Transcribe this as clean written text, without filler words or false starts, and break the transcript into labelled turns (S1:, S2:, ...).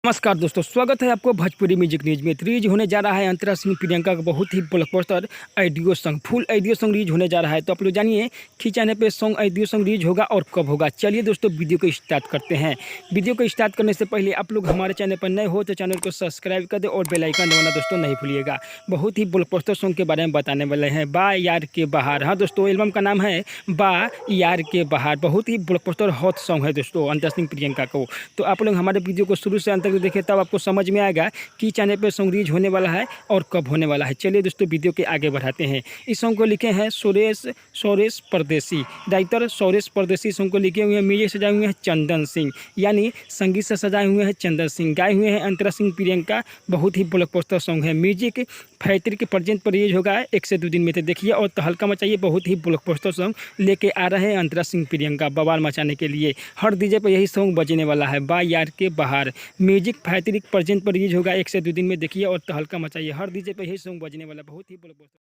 S1: नमस्कार दोस्तों, स्वागत है आपको भोजपुरी म्यूजिक न्यूज में। रिलीज होने जा रहा है अंतरा सिंह प्रियंका का बहुत ही blockbuster audio song, full audio song release होने जा रहा है। तो आप लोग जानिए कि चैनल पे सॉन्ग ऑडियो सॉन्ग रिलीज होगा और कब होगा। चलिए दोस्तों वीडियो को स्टार्ट करते हैं। वीडियो को स्टार्ट करने से पहले आप लोग हमारे चैनल पर नए हो तो चैनल को सब्सक्राइब कर दे और बेल आइकन दबाना दोस्तों नहीं भूलिएगा। बहुत ही ब्लॉकबस्टर सॉन्ग के बारे में बताने वाले हैं, बा यार के बाहर। हाँ दोस्तों, एल्बम का नाम है बा यार के बाहर। बहुत ही ब्लॉकबस्टर हॉट सॉन्ग है दोस्तों अंतरा सिंह प्रियंका को। तो आप लोग हमारे वीडियो को शुरू से अंत तक देखें, तब आपको समझ में आएगा कि चैनल पे सॉन्ग रिलीज होने वाला है और कब होने वाला है। चलिए दोस्तों वीडियो के आगे बढ़ाते हैं। इस सॉन्ग को लिखे हैं सौरेश परदेसी, राइटर सौरेश परदेसी। सॉन्ग को लिखे हुए हैं, म्यूजिक सजाए हुए हैं चंदन सिंह, यानी संगीत से सजाए हुए हैं चंदन सिंह, गाए हुए हैं अंतरा सिंह प्रियंका। बहुत ही ब्लॉकबस्टर सॉन्ग है। म्यूजिक फैक्ट्री के प्रेजेंट पर रिलीज होगा 1 से 2 दिन में। तो देखिए और तहलका मचाइए। बहुत ही ब्लॉकबस्टर सॉन्ग लेके आ रहे हैं अंतरा सिंह प्रियंका बवाल मचाने के लिए। हर डीजे पर यही सॉन्ग बजने वाला है, बा यार के बाहर। म्यूजिक फैक्ट्री प्रेजेंट पर रिलीज होगा 1 से 2 दिन में। देखिए और तहलका मचाइए। हर डीजे पे यही सॉन्ग बजने वाला, बहुत ही ब्लॉकबस्टर।